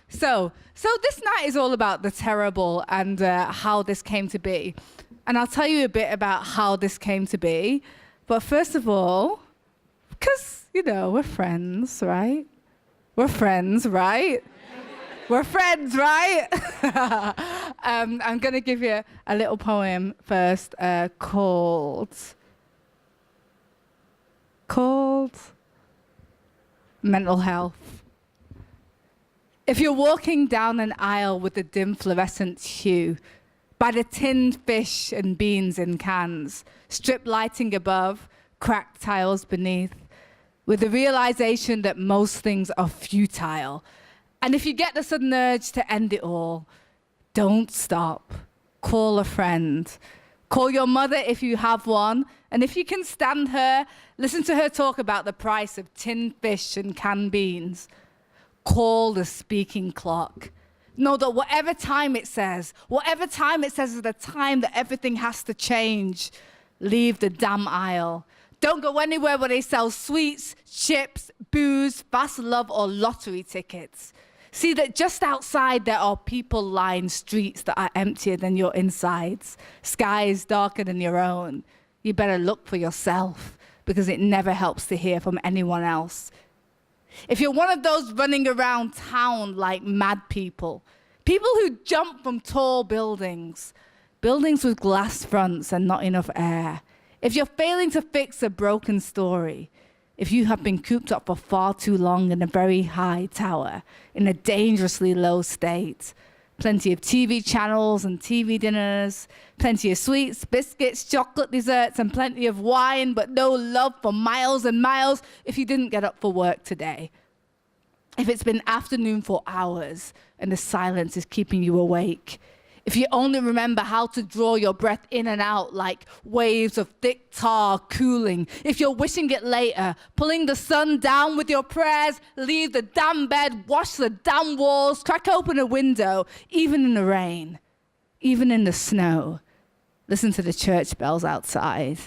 So this night is all about the terrible and how this came to be. And I'll tell you a bit about how this came to be. But first of all, because, we're friends, right? We're friends, right? We're friends, right? I'm going to give you a little poem first called Mental Health. If you're walking down an aisle with a dim fluorescent hue, by the tinned fish and beans in cans, strip lighting above, cracked tiles beneath, with the realization that most things are futile, and if you get the sudden urge to end it all, don't stop. Call a friend. Call your mother if you have one, and if you can stand her, listen to her talk about the price of tinned fish and canned beans. Call the speaking clock. Know that whatever time it says is the time that everything has to change. Leave the damn aisle. Don't go anywhere where they sell sweets, chips, booze, fast love, or lottery tickets. See that just outside there are people-lined streets that are emptier than your insides, skies darker than your own. You better look for yourself, because it never helps to hear from anyone else. If you're one of those running around town like mad people who jump from tall buildings with glass fronts and not enough air, if you're failing to fix a broken story, if you have been cooped up for far too long in a very high tower, in a dangerously low state, plenty of TV channels and TV dinners, plenty of sweets, biscuits, chocolate desserts, and plenty of wine, but no love for miles and miles if you didn't get up for work today. If it's been afternoon for hours and the silence is keeping you awake, if you only remember how to draw your breath in and out like waves of thick tar cooling, if you're wishing it later, pulling the sun down with your prayers, leave the damn bed, wash the damn walls, crack open a window, even in the rain, even in the snow, listen to the church bells outside.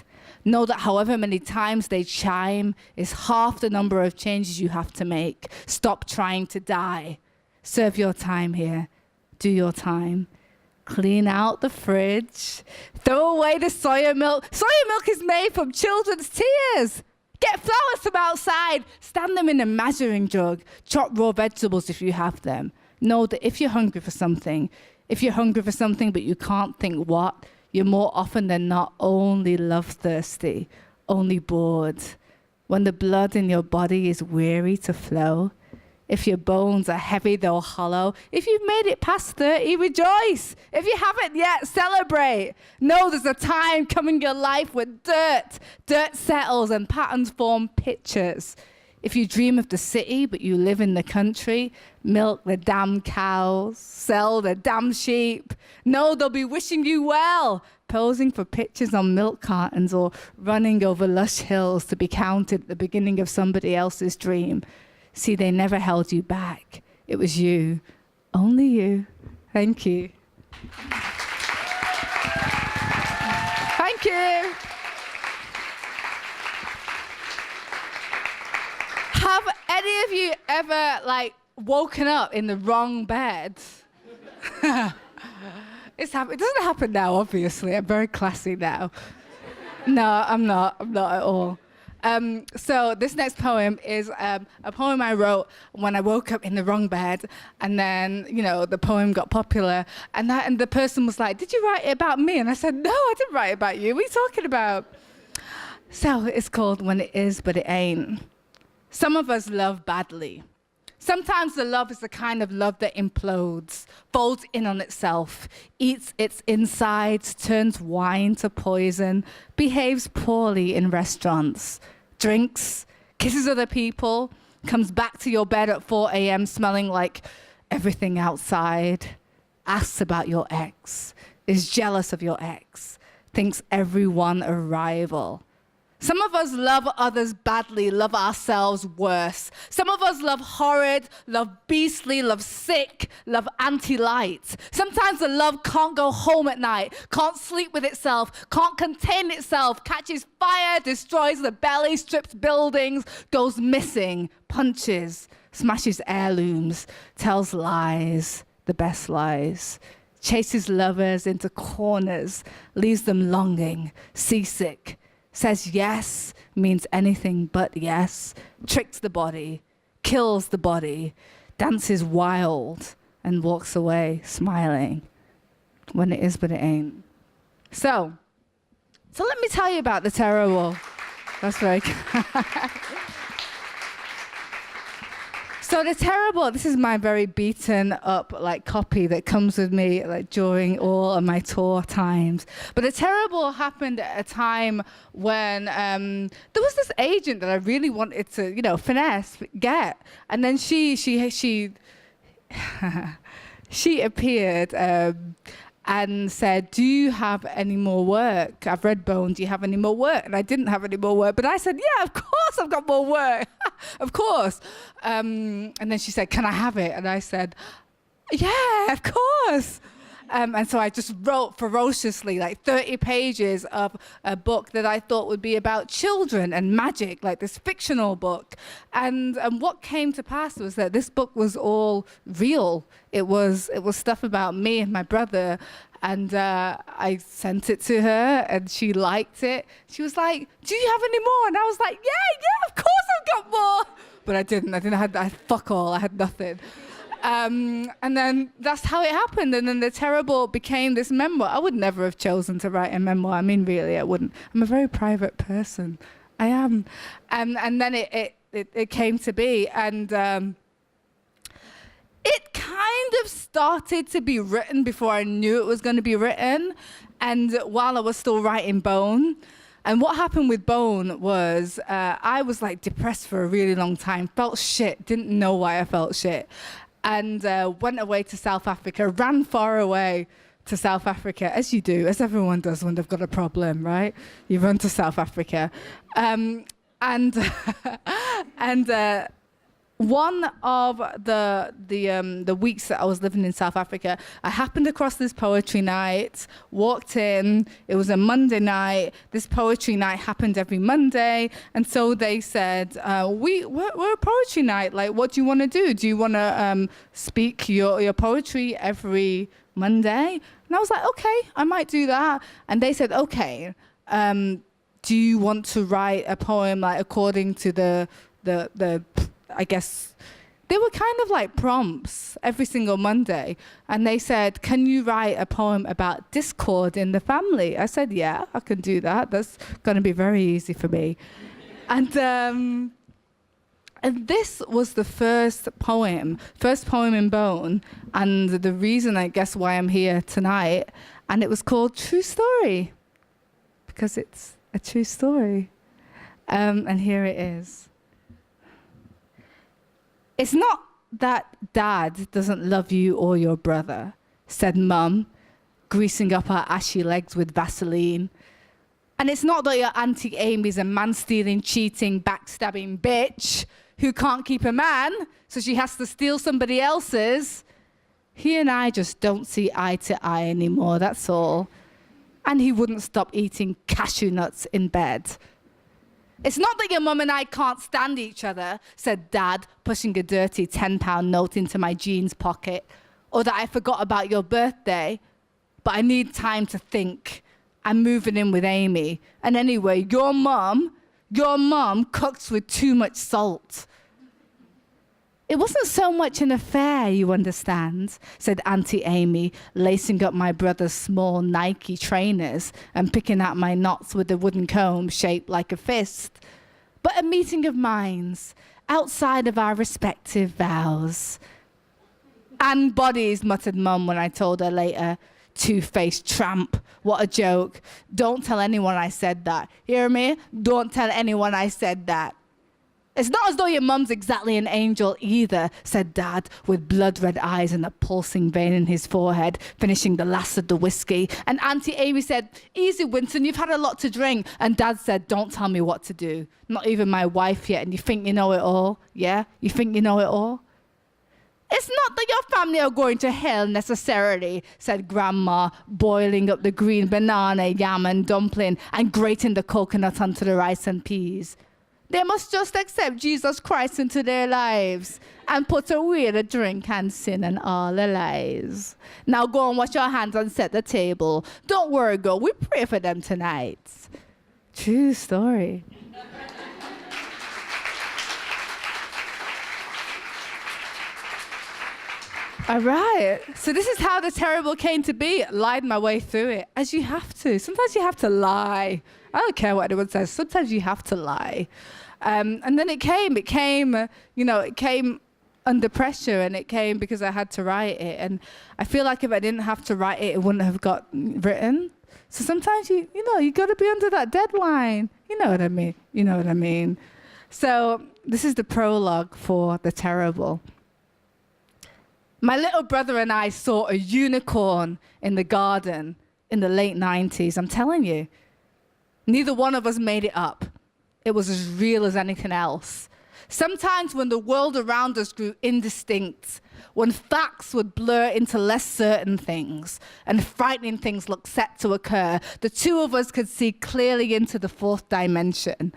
Know that however many times they chime is half the number of changes you have to make. Stop trying to die. Serve your time here. Do your time. Clean out the fridge. Throw away the soya milk. Soya milk is made from children's tears. Get flowers from outside. Stand them in a measuring jug. Chop raw vegetables if you have them. Know that if you're hungry for something but you can't think what, you're more often than not only love-thirsty, only bored. When the blood in your body is weary to flow, if your bones are heavy, though hollow, if you've made it past 30, rejoice. If you haven't yet, celebrate. Know there's a time coming in your life when dirt settles and patterns form pictures. If you dream of the city, but you live in the country, milk the damn cows, sell the damn sheep, know they'll be wishing you well, posing for pictures on milk cartons or running over lush hills to be counted at the beginning of somebody else's dream. See, they never held you back. It was you, only you. Thank you. Thank you. Have any of you ever, woken up in the wrong bed? It doesn't happen now, obviously. I'm very classy now. No, I'm not at all. So this next poem is a poem I wrote when I woke up in the wrong bed, and then, the poem got popular, and the person was like, "Did you write it about me?" And I said, "No, I didn't write it about you. What are you talking about?" So it's called When It Is, But It Ain't. Some of us love badly. Sometimes the love is the kind of love that implodes, folds in on itself, eats its insides, turns wine to poison, behaves poorly in restaurants, drinks, kisses other people, comes back to your bed at 4 a.m. smelling like everything outside, asks about your ex, is jealous of your ex, thinks everyone a rival. Some of us love others badly, love ourselves worse. Some of us love horrid, love beastly, love sick, love anti-light. Sometimes the love can't go home at night, can't sleep with itself, can't contain itself, catches fire, destroys the belly, strips buildings, goes missing, punches, smashes heirlooms, tells lies, the best lies, chases lovers into corners, leaves them longing, seasick, says yes, means anything but yes, tricks the body, kills the body, dances wild, and walks away smiling when it is but it ain't. So let me tell you about the terrible. That's very good. So the terrible, this is my very beaten up copy that comes with me during all of my tour times. But the terrible happened at a time when there was this agent that I really wanted to, finesse, get. And then she appeared and said, do you have any more work? I've read Bone, do you have any more work? And I didn't have any more work, but I said, yeah, of course I've got more work, of course. And then she said, can I have it? And I said, yeah, of course. And so I just wrote ferociously 30 pages of a book that I thought would be about children and magic, this fictional book. And what came to pass was that this book was all real. It was stuff about me and my brother. And I sent it to her and she liked it. She was like, do you have any more? And I was like, yeah, of course I've got more. But I didn't have fuck all, I had nothing. And then that's how it happened. And then the terrible became this memoir. I would never have chosen to write a memoir. I mean, really, I wouldn't. I'm a very private person. I am. And then it came to be. And it kind of started to be written before I knew it was going to be written. And while I was still writing Bone. And what happened with Bone was I was depressed for a really long time, felt shit, didn't know why I felt shit. And went away to South Africa, ran far away to South Africa, as you do, as everyone does when they've got a problem, right? You run to South Africa. And one of the weeks that I was living in South Africa, I happened across this poetry night, walked in, it was a Monday night. This poetry night happened every Monday. And so they said, we're a poetry night. What do you want to do? Do you want to speak your poetry every Monday? And I was like, okay, I might do that. And they said, okay, do you want to write a poem according to the I guess they were kind of prompts every single Monday. And they said, can you write a poem about discord in the family? I said, yeah, I can do that. That's going to be very easy for me. And this was the first poem in Bone. And the reason, I guess, why I'm here tonight. And it was called True Story, because it's a true story. And here it is. It's not that Dad doesn't love you or your brother, said Mum, greasing up her ashy legs with Vaseline. And it's not that your Auntie Amy's a man-stealing, cheating, backstabbing bitch who can't keep a man, so she has to steal somebody else's. He and I just don't see eye to eye anymore, that's all. And he wouldn't stop eating cashew nuts in bed. It's not that your mum and I can't stand each other, said Dad, pushing a dirty £10 note into my jeans pocket, or that I forgot about your birthday, but I need time to think. I'm moving in with Amy. And anyway, your mum cooks with too much salt. It wasn't so much an affair, you understand, said Auntie Amy, lacing up my brother's small Nike trainers and picking out my knots with a wooden comb shaped like a fist. But a meeting of minds, outside of our respective vows. And bodies, muttered Mum when I told her later. Two-faced tramp, what a joke. Don't tell anyone I said that. Hear me? Don't tell anyone I said that. It's not as though your mum's exactly an angel either, said Dad, with blood-red eyes and a pulsing vein in his forehead, finishing the last of the whiskey. And Auntie Amy said, easy, Winston, you've had a lot to drink. And Dad said, don't tell me what to do. Not even my wife yet, and you think you know it all? Yeah? You think you know it all? It's not that your family are going to hell necessarily, said Grandma, boiling up the green banana, yam and dumpling and grating the coconut onto the rice and peas. They must just accept Jesus Christ into their lives and put away the drink and sin and all the lies. Now go and wash your hands and set the table. Don't worry, girl, we pray for them tonight. True story. All right, so this is how the terrible came to be. Lied my way through it, as you have to. Sometimes you have to lie. I don't care what anyone says. Sometimes you have to lie. And then it came under pressure, and it came because I had to write it. And I feel like if I didn't have to write it, it wouldn't have got written. So sometimes you got to be under that deadline. You know what I mean? You know what I mean? So this is the prologue for The Terrible. My little brother and I saw a unicorn in the garden in the late 90s. I'm telling you, neither one of us made it up. It was as real as anything else. Sometimes when the world around us grew indistinct, when facts would blur into less certain things and frightening things looked set to occur, the two of us could see clearly into the fourth dimension.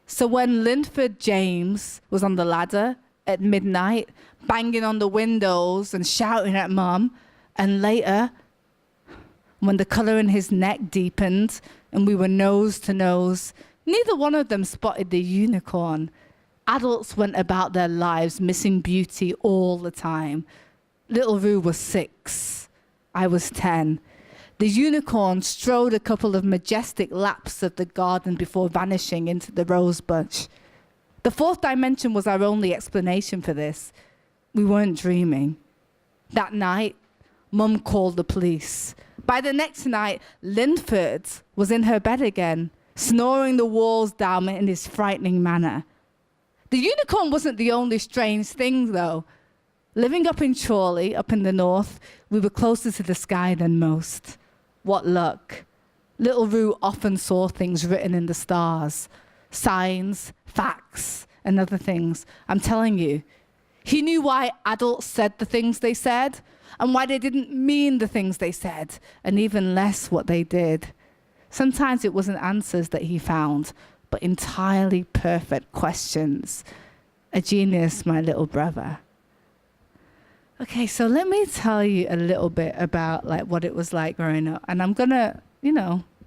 So when Linford James was on the ladder at midnight, banging on the windows and shouting at Mum, and later, when the colour in his neck deepened and we were nose to nose, neither one of them spotted the unicorn. Adults went about their lives missing beauty all the time. Little Rue was 6. I was 10. The unicorn strode a couple of majestic laps of the garden before vanishing into the rose bush. The fourth dimension was our only explanation for this. We weren't dreaming. That night, Mum called the police. By the next night, Linford was in her bed again, snoring the walls down in his frightening manner. The unicorn wasn't the only strange thing, though. Living up in Chorley, up in the north, we were closer to the sky than most. What luck. Little Rue often saw things written in the stars, signs, facts, and other things. I'm telling you, he knew why adults said the things they said and why they didn't mean the things they said, and even less what they did. Sometimes it wasn't answers that he found, but entirely perfect questions. A genius, my little brother. Okay, so let me tell you a little bit about what it was like growing up. And I'm gonna,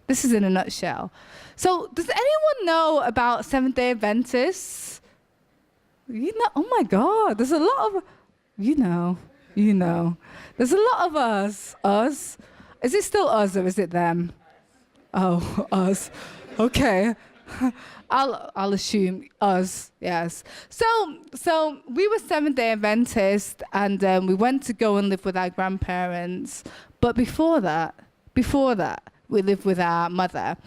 this is in a nutshell. So does anyone know about Seventh-day Adventists? Oh my God, there's a lot of, there's a lot of us. Us? Is it still us or is it them? Oh, us. Okay. I'll assume us, yes. So we were Seventh-day Adventists, and we went to go and live with our grandparents. But before that, we lived with our mother.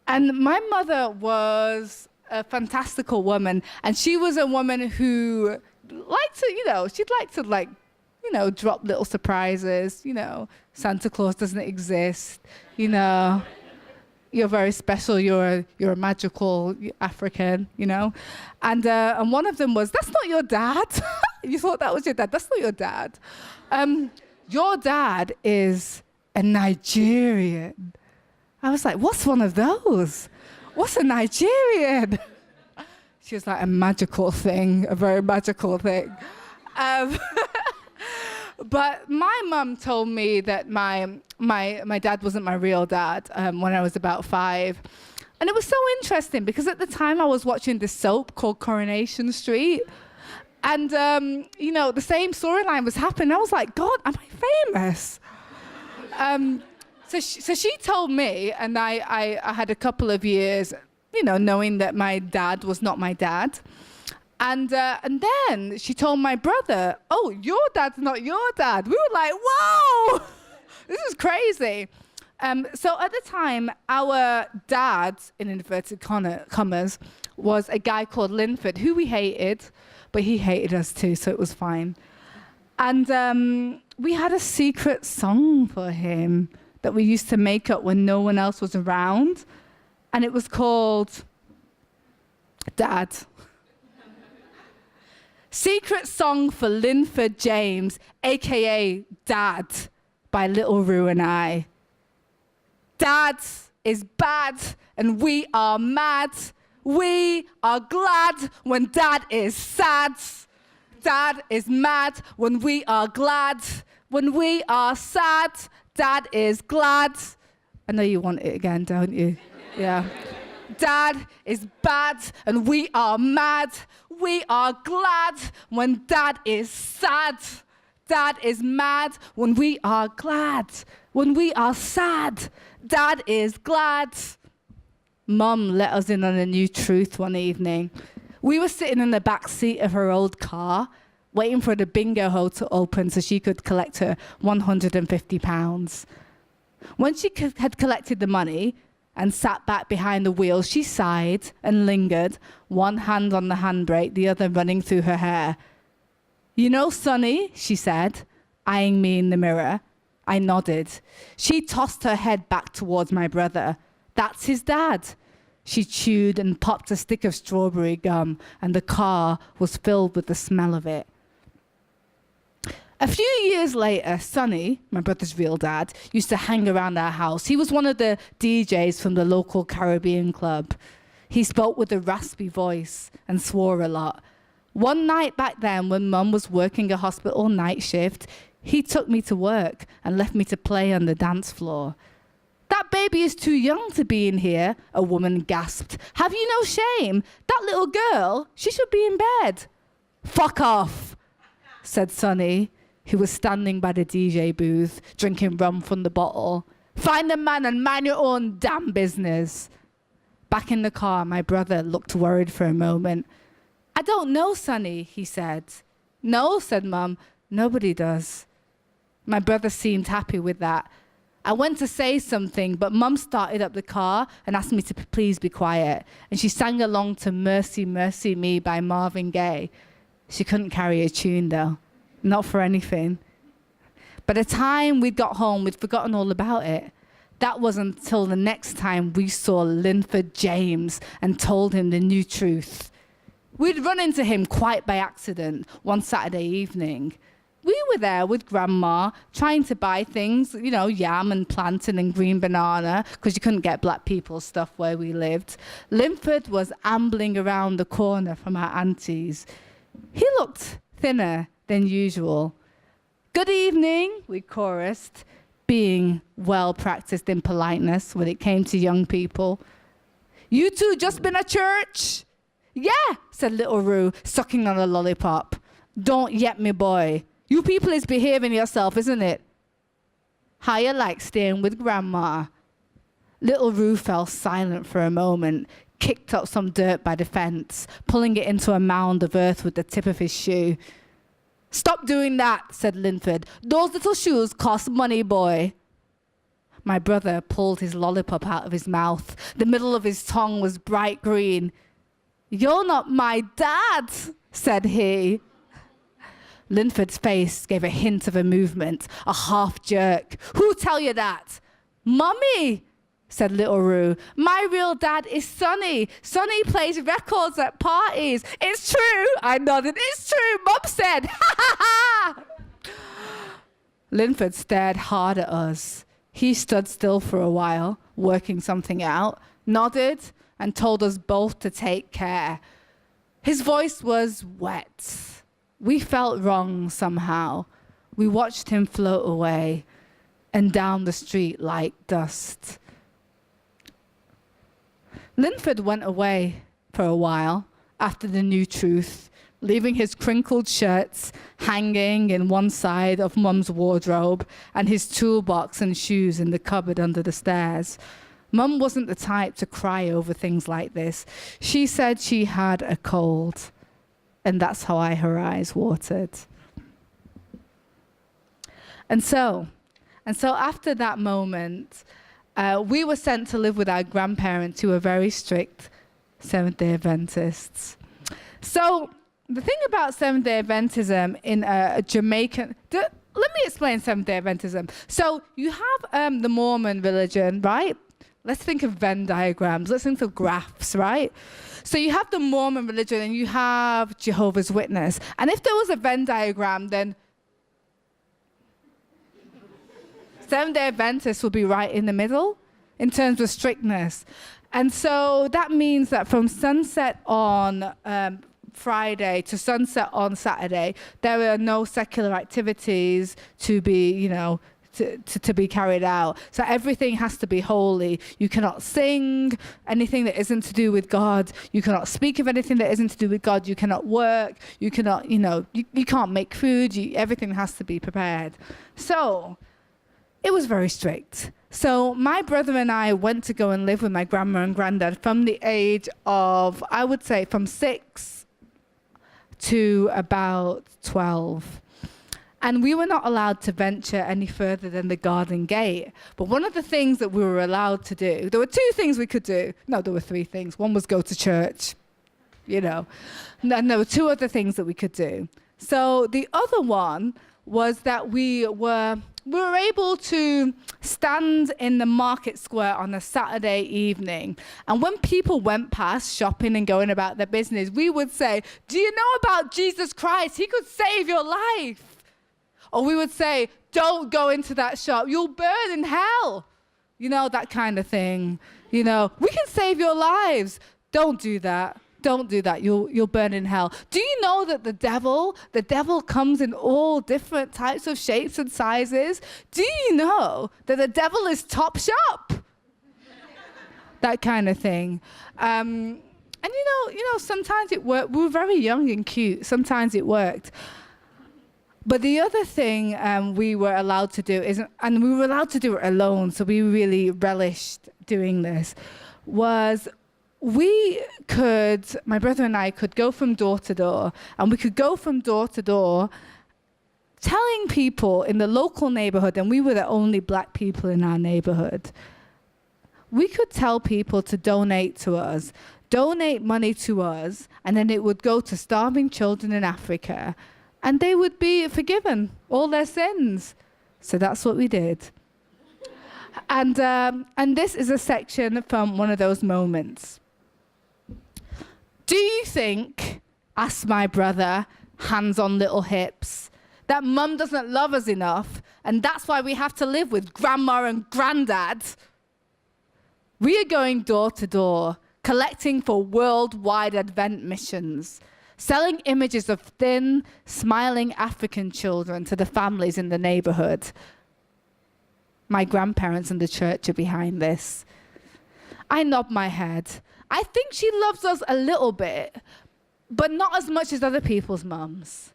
And my mother was a fantastical woman, and she was a woman who liked to, she'd like to drop little surprises. Santa Claus doesn't exist. You're very special. You're a magical African. And one of them was, that's not your dad. You thought that was your dad. That's not your dad. Your dad is a Nigerian. I was like, what's one of those? What's a Nigerian? She was like, a magical thing, a very magical thing. But my mum told me that my dad wasn't my real dad when I was about 5. And it was so interesting because at the time I was watching this soap called Coronation Street. And, the same storyline was happening. I was like, God, am I famous? So she told me, and I had a couple of years, knowing that my dad was not my dad. And then she told my brother, oh, your dad's not your dad. We were like, whoa, this is crazy. So at the time, our dad, in inverted commas, was a guy called Linford, who we hated, but he hated us too, so it was fine. And we had a secret song for him that we used to make up when no one else was around. And it was called Dad. Secret Song for Linford James, AKA Dad, by Little Rue and I. Dad is bad and we are mad. We are glad when Dad is sad. Dad is mad when we are glad. When we are sad, Dad is glad. I know you want it again, don't you? Yeah. Dad is bad and we are mad. We are glad when Dad is sad. Dad is mad when we are glad. When we are sad, Dad is glad. Mum let us in on a new truth one evening. We were sitting in the back seat of her old car, waiting for the bingo hole to open so she could collect her £150. When she had collected the money and sat back behind the wheel, she sighed and lingered, one hand on the handbrake, the other running through her hair. "You know, Sonny," she said, eyeing me in the mirror. I nodded. She tossed her head back towards my brother. "That's his dad." She chewed and popped a stick of strawberry gum, and the car was filled with the smell of it. A few years later, Sonny, my brother's real dad, used to hang around our house. He was one of the DJs from the local Caribbean club. He spoke with a raspy voice and swore a lot. One night back then, when Mum was working a hospital night shift, he took me to work and left me to play on the dance floor. "That baby is too young to be in here," a woman gasped. "Have you no shame? That little girl, she should be in bed." "Fuck off," said Sonny, who was standing by the DJ booth, drinking rum from the bottle. "Find a man and mind your own damn business." Back in the car, my brother looked worried for a moment. "I don't know, Sonny," he said. "No," said Mum, "nobody does." My brother seemed happy with that. I went to say something, but Mum started up the car and asked me to please be quiet. And she sang along to "Mercy, Mercy Me" by Marvin Gaye. She couldn't carry a tune, though. Not for anything. By the time we got home, we'd forgotten all about it. That wasn't until the next time we saw Linford James and told him the new truth. We'd run into him quite by accident one Saturday evening. We were there with Grandma, trying to buy things, you know, yam and plantain and green banana, because you couldn't get black people's stuff where we lived. Linford was ambling around the corner from our aunties. He looked thinner than usual. "Good evening," we chorused, being well practiced in politeness when it came to young people. "You two just been at church?" "Yeah," said Little Rue, sucking on a lollipop. "Don't yet, me boy. You people is behaving yourself, isn't it?" "How you like staying with Grandma?" Little Rue fell silent for a moment, kicked up some dirt by the fence, pulling it into a mound of earth with the tip of his shoe. "Stop doing that," said Linford. "Those little shoes cost money, boy." My brother pulled his lollipop out of his mouth. The middle of his tongue was bright green. "You're not my dad," said he. Linford's face gave a hint of a movement, a half jerk. "Who tell you that?" "Mummy," said Little Rue. "My real dad is Sonny. Sonny plays records at parties." "It's true," I nodded. "It's true, Mum said." Ha ha ha! Linford stared hard at us. He stood still for a while, working something out, nodded, and told us both to take care. His voice was wet. We felt wrong somehow. We watched him float away and down the street like dust. Linford went away for a while after the new truth, leaving his crinkled shirts hanging in one side of Mum's wardrobe and his toolbox and shoes in the cupboard under the stairs. Mum wasn't the type to cry over things like this. She said she had a cold, and that's how her eyes watered. And so after that moment, we were sent to live with our grandparents, who were very strict, Seventh-day Adventists. So the thing about Seventh-day Adventism in a Jamaican... let me explain Seventh-day Adventism. So you have the Mormon religion, right? Let's think of Venn diagrams. Let's think of graphs, right? So you have the Mormon religion and you have Jehovah's Witness. And if there was a Venn diagram, then Seventh-day Adventists will be right in the middle in terms of strictness. And so that means that from sunset on Friday to sunset on Saturday, there are no secular activities to be, to be carried out. So everything has to be holy. You cannot sing anything that isn't to do with God. You cannot speak of anything that isn't to do with God. You cannot work. You cannot, you can't make food. Everything has to be prepared. So it was very strict. So my brother and I went to go and live with my grandma and granddad from the age of, I would say, from 6 to about 12. And we were not allowed to venture any further than the garden gate. But one of the things that we were allowed to do, there were 2 things we could do. No, there were 3 things. One was go to church, And there were 2 other things that we could do. So the other one was that we were able to stand in the market square on a Saturday evening. And when people went past shopping and going about their business, we would say, "Do you know about Jesus Christ? He could save your life." Or we would say, "Don't go into that shop. You'll burn in hell." That kind of thing. "We can save your lives. Don't do that. Don't do that. You'll burn in hell." Do you know that the devil comes in all different types of shapes and sizes? Do you know that the devil is top shop? That kind of thing. And sometimes it worked. We were very young and cute. Sometimes it worked. But the other thing we were allowed to do and we were allowed to do it alone, so we really relished doing this, was my brother and I could go from door to door, and we could go from door to door telling people in the local neighborhood, and we were the only black people in our neighborhood. We could tell people to donate money to us, and then it would go to starving children in Africa, and they would be forgiven all their sins. So that's what we did. And this is a section from one of those moments. "Do you think," asked my brother, hands on little hips, "that mum doesn't love us enough, and that's why we have to live with grandma and granddad? We are going door to door, collecting for worldwide Advent missions, selling images of thin, smiling African children to the families in the neighborhood." My grandparents and the church are behind this. I nod my head. I think she loves us a little bit, but not as much as other people's mums.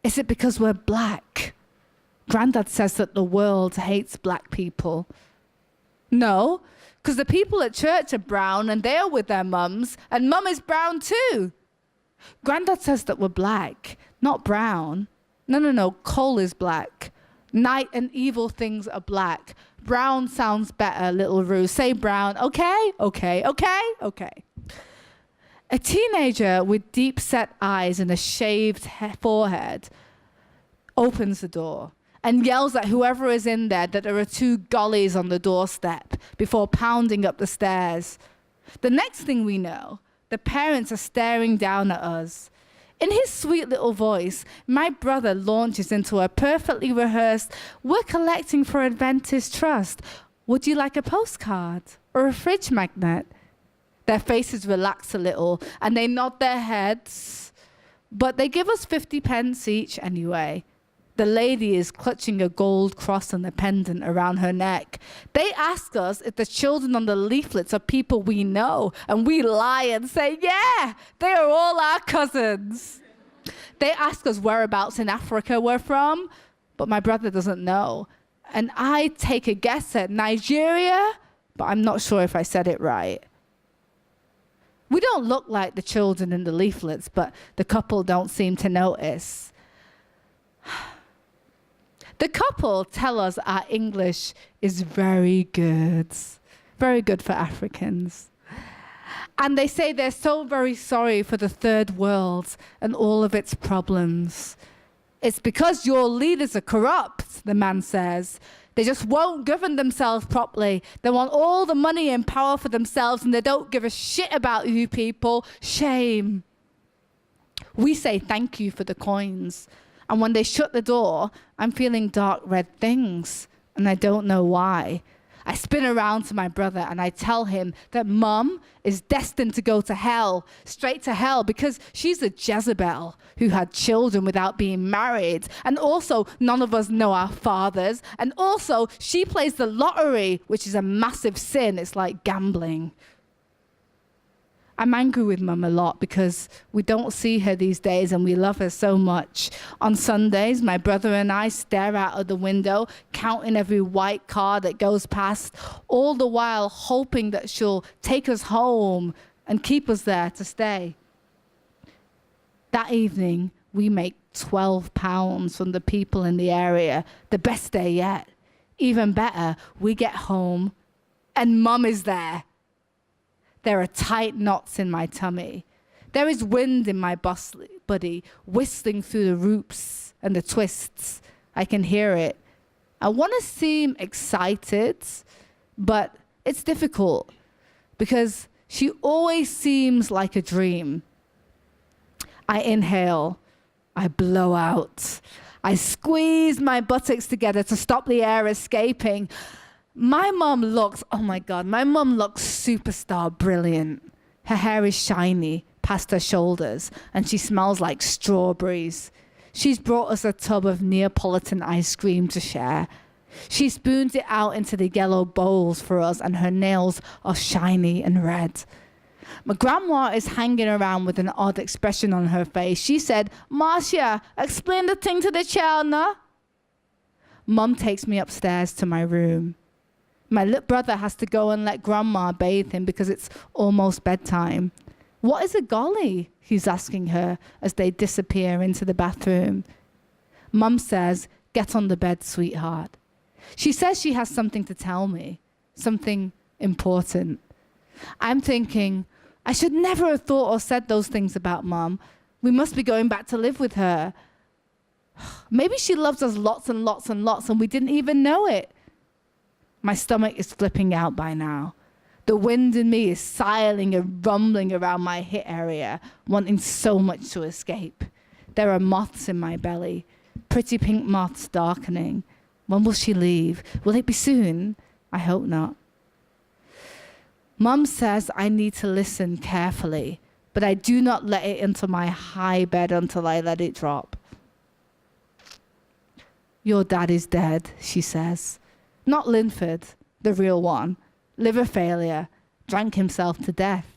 Is it because we're black? Granddad says that the world hates black people. No, because the people at church are brown and they are with their mums, and mum is brown too. Granddad says that we're black, not brown. No, coal is black. Night and evil things are black. Brown sounds better, little Rue. Say brown. Okay. A teenager with deep-set eyes and a shaved forehead opens the door and yells at whoever is in there that there are 2 gollies on the doorstep before pounding up the stairs. The next thing we know, the parents are staring down at us. In his sweet little voice, my brother launches into a perfectly rehearsed, "We're collecting for Adventist Trust. Would you like a postcard or a fridge magnet?" Their faces relax a little and they nod their heads, but they give us 50 pence each anyway. The lady is clutching a gold cross and a pendant around her neck. They ask us if the children on the leaflets are people we know, and we lie and say, "Yeah, they are all our cousins." They ask us whereabouts in Africa we're from, but my brother doesn't know. And I take a guess at Nigeria, but I'm not sure if I said it right. We don't look like the children in the leaflets, but the couple don't seem to notice. The couple tell us our English is very good for Africans. And they say they're so very sorry for the third world and all of its problems. It's because your leaders are corrupt, the man says. They just won't govern themselves properly. They want all the money and power for themselves, and they don't give a shit about you people. Shame. We say thank you for the coins. And when they shut the door, I'm feeling dark red things, and I don't know why. I spin around to my brother and I tell him that Mum is destined to go to hell, straight to hell, because she's a Jezebel who had children without being married. And also, none of us know our fathers. And also, she plays the lottery, which is a massive sin. It's like gambling. I'm angry with Mum a lot because we don't see her these days and we love her so much. On Sundays, my brother and I stare out of the window, counting every white car that goes past, all the while hoping that she'll take us home and keep us there to stay. That evening, we make £12 from the people in the area. The best day yet. Even better, we get home and Mum is there. There are tight knots in my tummy. There is wind in my body, whistling through the roots and the twists. I can hear it. I want to seem excited, but it's difficult because she always seems like a dream. I inhale. I blow out. I squeeze my buttocks together to stop the air escaping. My mum looks, oh my God, my mum looks superstar brilliant. Her hair is shiny past her shoulders and she smells like strawberries. She's brought us a tub of Neapolitan ice cream to share. She spoons it out into the yellow bowls for us and her nails are shiny and red. My grandma is hanging around with an odd expression on her face. She said, Marcia, explain the thing to the child, no? Mum takes me upstairs to my room. My little brother has to go and let Grandma bathe him because it's almost bedtime. What is a golly? He's asking her as they disappear into the bathroom. Mum says, get on the bed, sweetheart. She says she has something to tell me, something important. I'm thinking, I should never have thought or said those things about Mum. We must be going back to live with her. Maybe she loves us lots and lots and lots and we didn't even know it. My stomach is flipping out by now. The wind in me is sighing and rumbling around my hip area, wanting so much to escape. There are moths in my belly, pretty pink moths darkening. When will she leave? Will it be soon? I hope not. Mum says I need to listen carefully, but I do not let it into my high bed until I let it drop. Your dad is dead, she says. Not Linford, the real one. Liver failure, drank himself to death.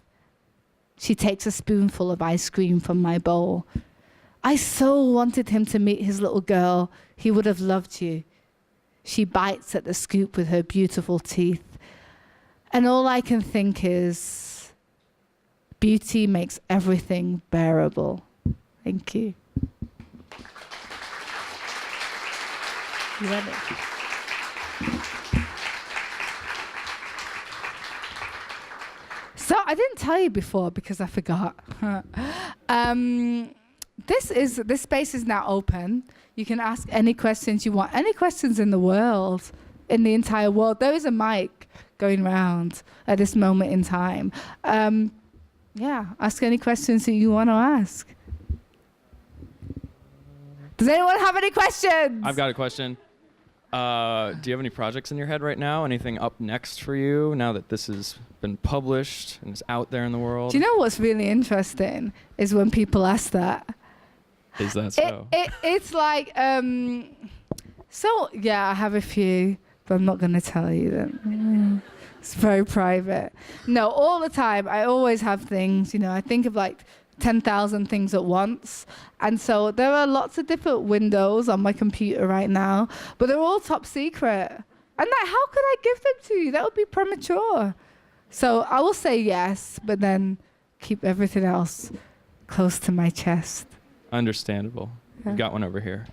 She takes a spoonful of ice cream from my bowl. I so wanted him to meet his little girl. He would have loved you. She bites at the scoop with her beautiful teeth. And all I can think is, beauty makes everything bearable. Thank you. You ready? So I didn't tell you before because I forgot. This space is now open. You can ask any questions you want, any questions in the world, in the entire world. There is a mic going around at this moment in time. Yeah, ask any questions that you want to ask. Does anyone have any questions? I've got a question. Do you have any projects in your head right now? Anything up next for you now that this has been published and is out there in the world? Do you know what's really interesting is when people ask that. Is that so? It's like, so yeah, I have a few, but I'm not going to tell you them. It's very private. No, all the time, I always have things, I think of like 10,000 things at once. And so there are lots of different windows on my computer right now, but they're all top secret. And like, how could I give them to you? That would be premature. So I will say yes, but then keep everything else close to my chest. Understandable. Yeah. We've got one over here.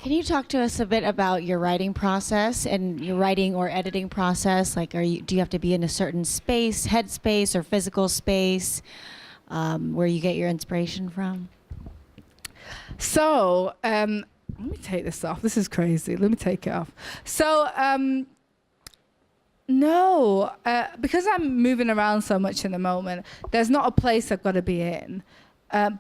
Can you talk to us a bit about your writing process and your writing or editing process? Like, do you have to be in a certain space, headspace, or physical space, where you get your inspiration from? So, let me take this off. This is crazy. Let me take it off. So, no, because I'm moving around so much in the moment, there's not a place I've got to be in.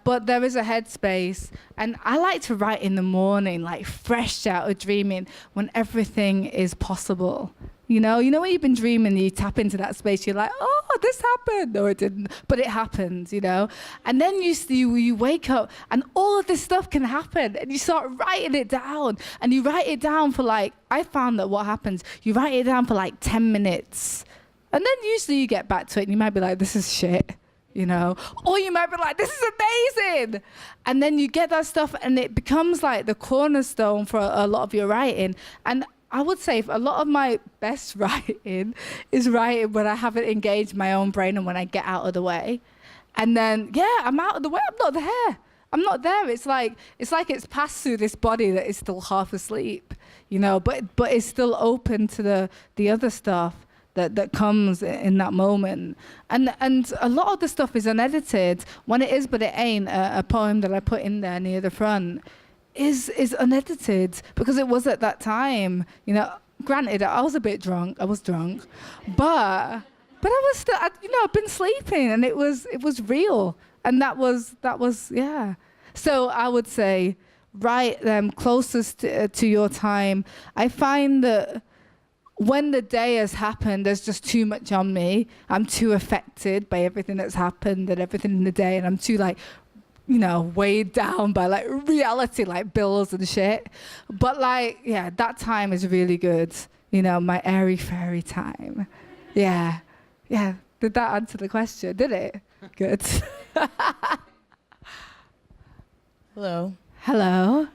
But there is a headspace, and I like to write in the morning, like fresh out of dreaming, when everything is possible. You know when you've been dreaming, you tap into that space, you're like, oh, this happened. No, it didn't, but it happened, And then you wake up, and all of this stuff can happen, and you start writing it down, and you write it down for I found that what happens, you write it down for 10 minutes, and then usually you get back to it, and you might be like, this is shit. Or you might be like, this is amazing. And then you get that stuff, and it becomes like the cornerstone for a lot of your writing. And I would say a lot of my best writing is writing when I haven't engaged my own brain and when I get out of the way. And then, I'm out of the way. I'm not there. I'm not there. It's like it's passed through this body that is still half asleep, but it's still open to the other stuff that comes in that moment. And a lot of the stuff is unedited. When it is, but it ain't, a poem that I put in there near the front is unedited because it was at that time. Granted, I was a bit drunk. I was drunk. But I was still, I've been sleeping, and it was real. And that was, yeah. So I would say, write them closest to your time. I find that when the day has happened, there's just too much on me. I'm too affected by everything that's happened and everything in the day, and I'm too weighed down by reality, bills and shit. But that time is really good. My airy fairy time. Yeah. Did that answer the question? Did it? Good. Hello. Hello.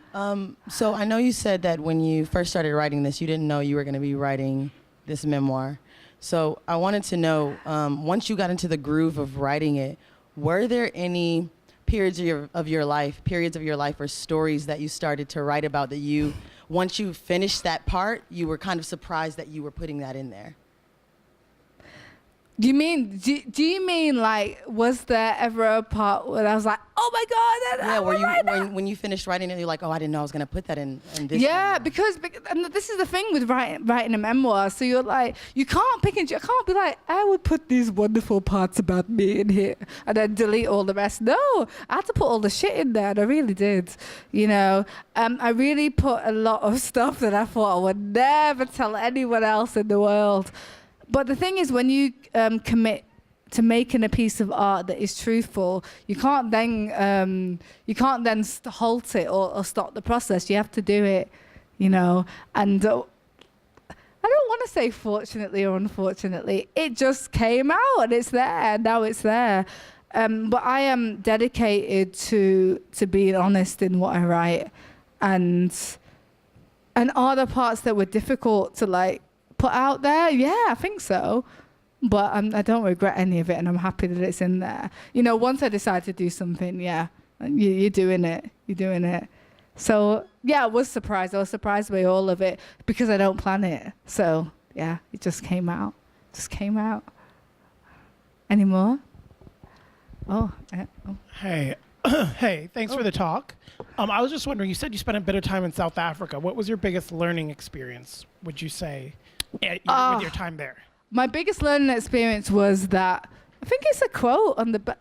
So I know you said that when you first started writing this, you didn't know you were going to be writing this memoir. So I wanted to know, once you got into the groove of writing it, were there any periods of your life or stories that you started to write about that once you finished that part, you were kind of surprised that you were putting that in there? Do you mean was there ever a part where I was like, oh my God, when you finished writing it, you're like, oh, I didn't know I was gonna put that in this. Yeah, because and this is the thing with writing a memoir. So you're like, you can't pick and choose. I can't be like, I would put these wonderful parts about me in here and then delete all the rest. No, I had to put all the shit in there, and I really did. I really put a lot of stuff that I thought I would never tell anyone else in the world. But the thing is, when you commit to making a piece of art that is truthful, you can't then halt it or stop the process. You have to do it, And I don't want to say fortunately or unfortunately. It just came out, and it's there. Now it's there. But I am dedicated to being honest in what I write, and are there parts that were difficult to put out there? Yeah, I think so. But I don't regret any of it, and I'm happy that it's in there. Once I decide to do something, you're doing it. You're doing it. So, I was surprised. I was surprised by all of it because I don't plan it. So, it just came out. Any more? Hey. Hey, thanks for the talk. I was just wondering, you said you spent a bit of time in South Africa. What was your biggest learning experience, would you say, with your time there? My biggest learning experience was that, I think it's a quote on the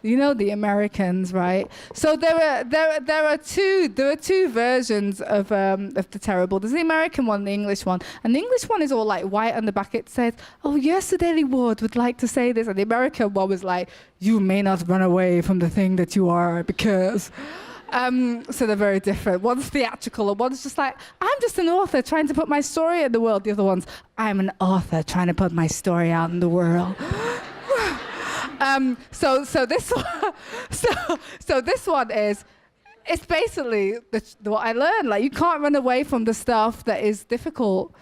the Americans, right? So there are two versions of the terrible. There's the American one, the English one, and the English one is all white on the back. It says, "Oh, Yrsa Daley-Ward would like to say this," and the American one was like, "You may not run away from the thing that you are because." So they're very different. One's theatrical, and one's just like, I'm just an author trying to put my story in the world. The other one's, I'm an author trying to put my story out in the world. So this one is, it's basically what I learned. You can't run away from the stuff that is difficult.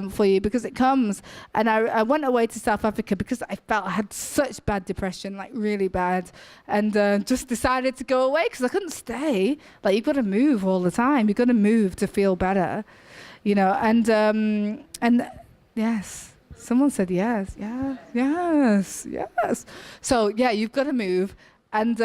for you, because it comes. And I went away to South Africa because I felt I had such bad depression, like really bad, and just decided to go away because I couldn't stay. Like, you've got to move all the time. You've got to move to feel better, you know. And yes, someone said yes, yeah, yes. So yeah, you've got to move. And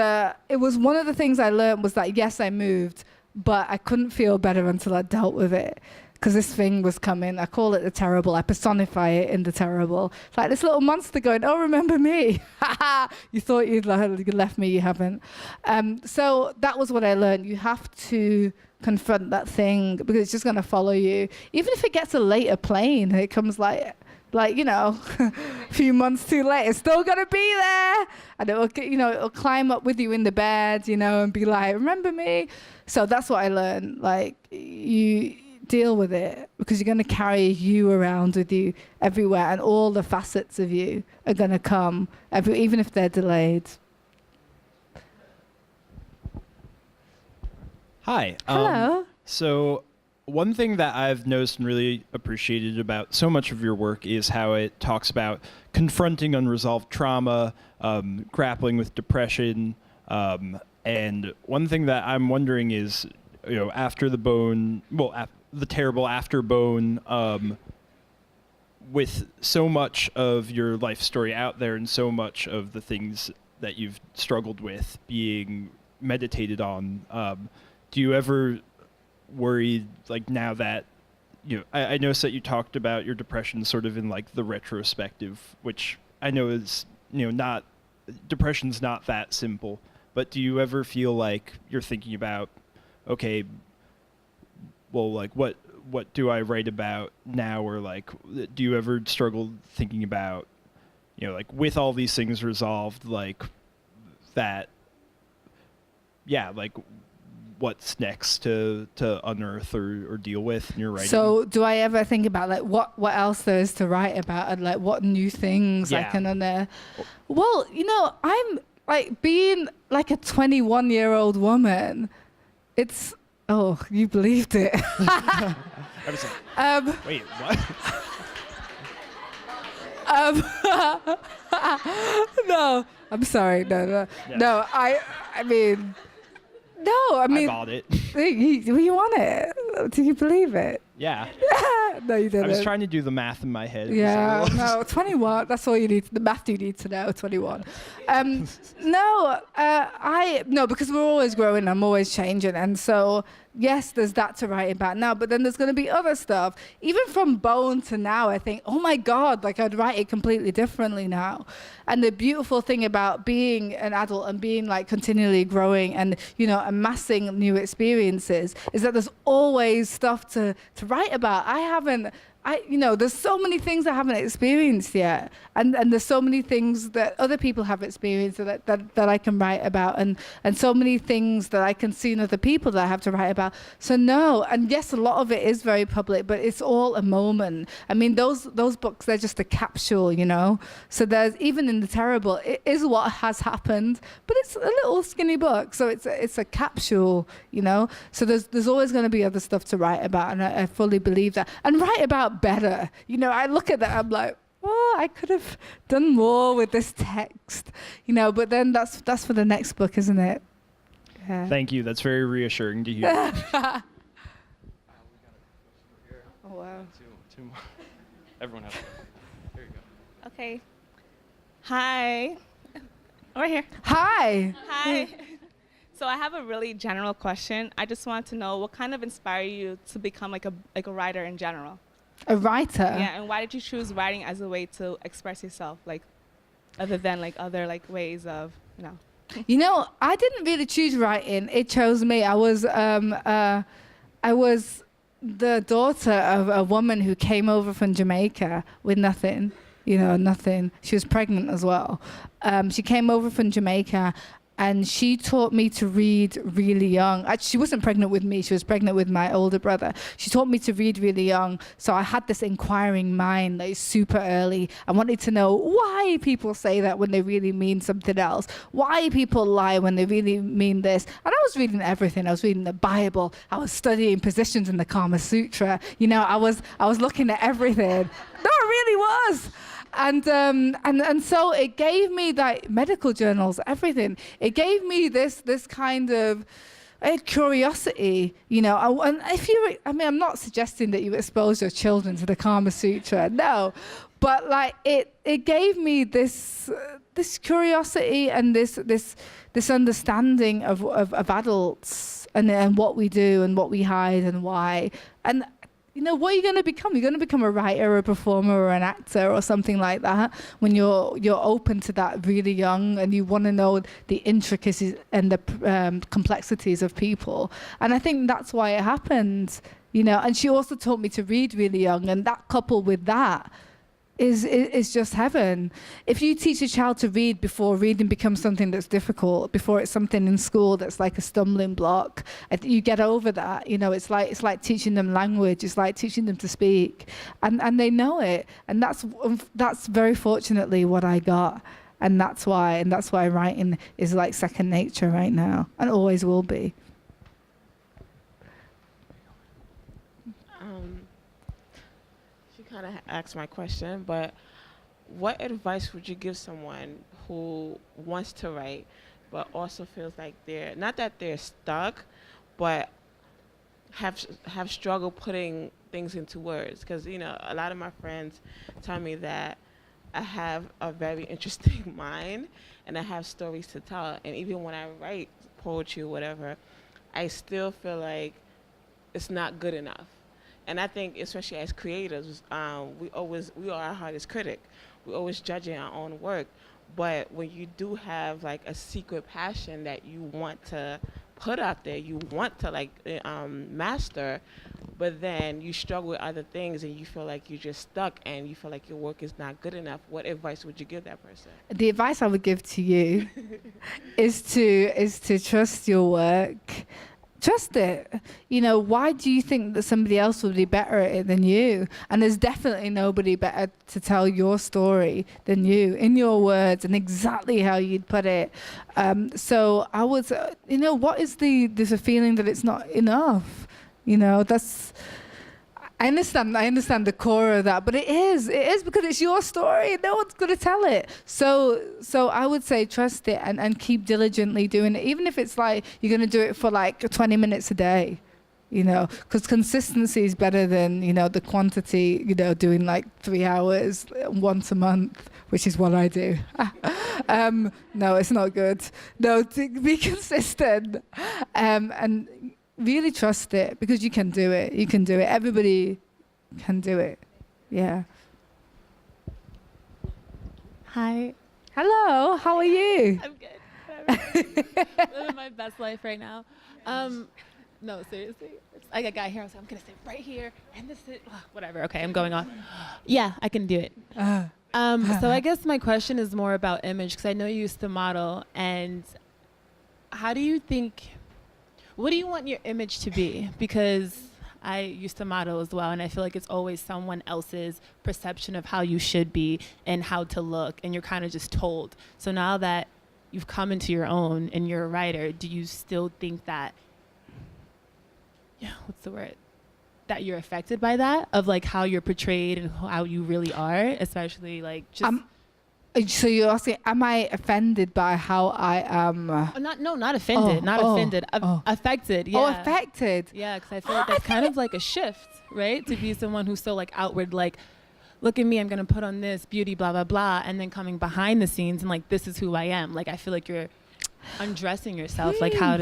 it was one of the things I learned was that, yes, I moved, but I couldn't feel better until I dealt with it. Because this thing was coming. I call it the terrible. I personify it in the terrible. It's like this little monster going, oh, remember me. You thought you'd left me, you haven't. So that was what I learned. You have to confront that thing because it's just going to follow you. Even if it gets a later plane, it comes like you know, a few months too late, it's still gonna be there, and it'll climb up with you in the bed, you know, and be like, remember me. So that's what I learned. Like, you deal with it because you're gonna carry you around with you everywhere, and all the facets of you are gonna come, even if they're delayed. Hi. Hello. So one thing that I've noticed and really appreciated about so much of your work is how it talks about confronting unresolved trauma, grappling with depression, and one thing that I'm wondering is, you know, after the bone, the terrible after bone, with so much of your life story out there and so much of the things that you've struggled with being meditated on, do you ever worried, like, now that, you know, I noticed that you talked about your depression sort of in like the retrospective, which I know is, you know, depression's not that simple, but do you ever feel like you're thinking about, okay, well, like, what do I write about now? Or like, do you ever struggle thinking about, you know, like, with all these things resolved, like that, yeah, like, what's next to unearth or deal with in your writing? So do I ever think about like what else there is to write about, and like what new things I can unearth? Well, you know, I'm like, being like a 21-year-old woman, it's, oh, you believed it. I was like, wait, what? No, I'm sorry. No. Yeah. No, I mean, no, I mean, I bought it. You want it? Do you believe it? Yeah. No, you didn't. I was trying to do the math in my head. Yeah, no, 21. That's all you need. The math you need to know. 21. No, because we're always growing. I'm always changing, and so yes, there's that to write about now. But then there's going to be other stuff. Even from Bone to now, I think, oh my God, like, I'd write it completely differently now. And the beautiful thing about being an adult and being like continually growing and, you know, amassing new experiences is that there's always stuff to write about. You know, there's so many things I haven't experienced yet, and there's so many things that other people have experienced that I can write about, and so many things that I can see in other people that I have to write about. So no, and yes, a lot of it is very public, but it's all a moment. I mean, those books, they're just a capsule, you know. So there's, even in the terrible, it is what has happened, but it's a little skinny book, so it's a capsule, you know. So there's always going to be other stuff to write about, and I fully believe that, and write about better. You know, I look at that, I'm like, oh, I could have done more with this text, you know, but then that's for the next book, isn't it? Yeah. Thank you. That's very reassuring to hear. Oh, wow. Two more. Everyone has one. There you go. Okay. Hi. Over here. Hi. Hi. So I have a really general question. I just want to know what kind of inspired you to become like a writer in general? A writer? Yeah, and why did you choose writing as a way to express yourself, like, other than like other like ways of, you know? You know, I didn't really choose writing. It chose me. I was the daughter of a woman who came over from Jamaica with nothing. You know, nothing. She was pregnant as well. She came over from Jamaica, and she taught me to read really young. Actually, she wasn't pregnant with me. She was pregnant with my older brother. She taught me to read really young. So I had this inquiring mind, like super early. I wanted to know why people say that when they really mean something else. Why people lie when they really mean this. And I was reading everything. I was reading the Bible. I was studying positions in the Kama Sutra. You know, I was looking at everything. No, it really was. And so it gave me like medical journals, everything. It gave me this kind of curiosity, you know. And I'm not suggesting that you expose your children to the Kama Sutra, no, but like it gave me this curiosity and this understanding of adults and what we do and what we hide and why. And you know, what are you going to become? You're going to become a writer or a performer or an actor or something like that when you're open to that really young and you want to know the intricacies and the complexities of people. And I think that's why it happened, you know. And she also taught me to read really young, and that coupled with that is just heaven. If you teach a child to read before reading becomes something that's difficult, before it's something in school that's like a stumbling block, you get over that. You know, it's like teaching them language. It's like teaching them to speak, and they know it. And that's very fortunately what I got, and that's why writing is like second nature right now, and always will be. Kind of asked my question, but what advice would you give someone who wants to write but also feels like they're not that they're stuck, but have struggled putting things into words? Because, you know, a lot of my friends tell me that I have a very interesting mind and I have stories to tell, and even when I write poetry or whatever, I still feel like it's not good enough. And I think, especially as creators, we are our hardest critic. We're always judging our own work. But when you do have like a secret passion that you want to put out there, you want to like master, but then you struggle with other things and you feel like you're just stuck and you feel like your work is not good enough, what advice would you give that person? The advice I would give to you is to trust your work. Trust it. You know, why do you think that somebody else would be better at it than you? And there's definitely nobody better to tell your story than you, in your words and exactly how you'd put it. So I was, you know, what is there's a feeling that it's not enough. You know, I understand the core of that, but it is because it's your story. No one's going to tell it. So I would say trust it and keep diligently doing it, even if it's like you're going to do it for like 20 minutes a day, you know, because consistency is better than, you know, the quantity, you know, doing like 3 hours once a month, which is what I do. No, it's not good. No, to be consistent and really trust it, because you can do it. You can do it. Everybody can do it. Yeah. Hi. Hello. How are you? I'm good. Living my best life right now. No, seriously. I got here. So I'm gonna sit right here, and this is whatever. Okay, I'm going on. Yeah, I can do it. So I guess my question is more about image, because I know you used to model, and how do you think? What do you want your image to be? Because I used to model as well, and I feel like it's always someone else's perception of how you should be and how to look, and you're kind of just told. So now that you've come into your own and you're a writer, do you still think that, what's the word? That you're affected by that, of like how you're portrayed and how you really are, especially like just... So you're asking, am I offended by how I am? Not offended. Offended. Affected. Yeah. Oh, affected. Yeah, because I feel like that's kind of like a shift, right? To be someone who's so like outward, like, look at me, I'm gonna put on this beauty, blah blah blah, and then coming behind the scenes and like, this is who I am. Like, I feel like you're undressing yourself. Like, how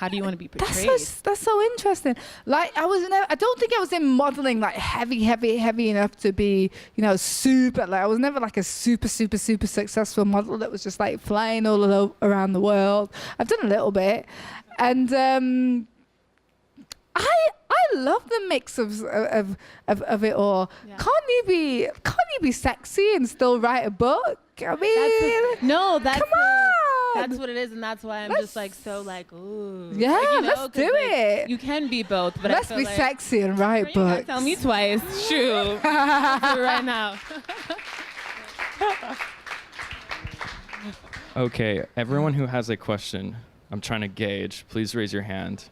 do you want to be portrayed? That's so interesting. Like, I don't think I was in modeling like heavy enough to be, you know, super. Like, I was never like a super successful model that was just like flying all around the world. I've done a little bit, and I love the mix of it all. Yeah. Can't you be sexy and still write a book? I mean, that's come on. That's what it is, and that's why I'm just like so like, ooh. Yeah, like, you know, let's 'cause, do like, it. You can be both, but Let's I feel be like, sexy and write You gotta books. tell me twice. Shoot. I'll do it right now. Okay, everyone who has a question, I'm trying to gauge. Please raise your hand.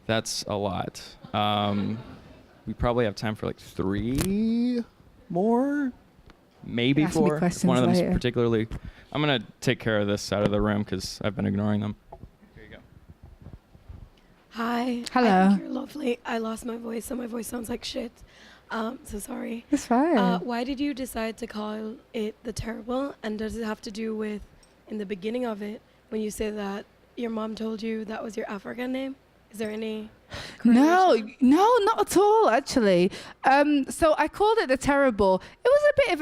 That's a lot. We probably have time for like 3 more, maybe Ask me 4. If questions one of them's later. particularly. I'm gonna take care of this side of the room because I've been ignoring them. Here you go. Hi. Hello. I think you're lovely. I lost my voice, so my voice sounds like shit. So sorry. It's fine. Why did you decide to call it The Terrible? And does it have to do with, in the beginning of it, when you say that your mom told you that was your African name? Is there any No, correlation? no, not at all, actually. So I called it The Terrible. It was a bit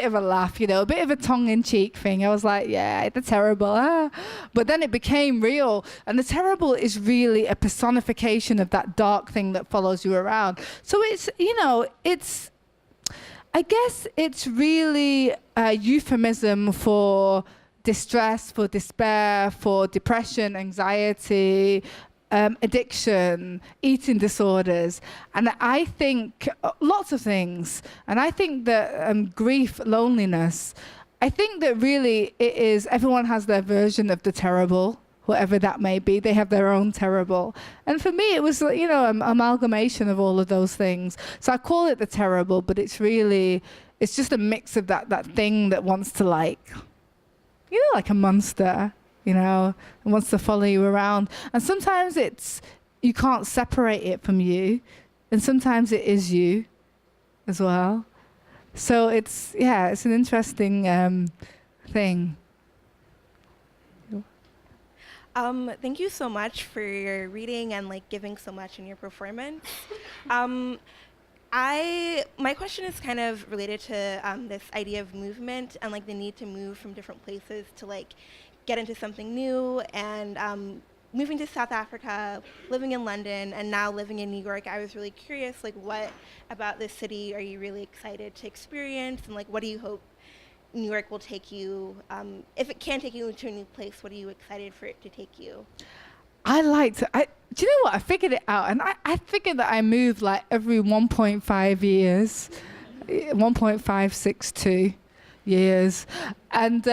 of a laugh, you know, a bit of a tongue-in-cheek thing. I was like, yeah, The Terrible. Ah. But then it became real. And The Terrible is really a personification of that dark thing that follows you around. So it's, you know, I guess it's really a euphemism for distress, for despair, for depression, anxiety, addiction, eating disorders, and I think lots of things. And I think that grief, loneliness, I think that really it is, everyone has their version of the terrible, whatever that may be. They have their own terrible. And for me, it was, you know, an amalgamation of all of those things. So I call it the terrible, but it's really, it's just a mix of that thing that wants to, like, you know, like a monster, you know, and wants to follow you around. And sometimes it's, you can't separate it from you. And sometimes it is you as well. So it's, yeah, it's an interesting thing. Thank you so much for your reading and like giving so much in your performance. My question is kind of related to this idea of movement and like the need to move from different places to like get into something new. And moving to South Africa, living in London, and now living in New York, I was really curious, like, what about this city are you really excited to experience, and like what do you hope New York will take you, if it can take you to a new place, what are you excited for it to take you? Do you know what? I figured it out. And I figured that I moved like every 1.5 years, 1.562 years. And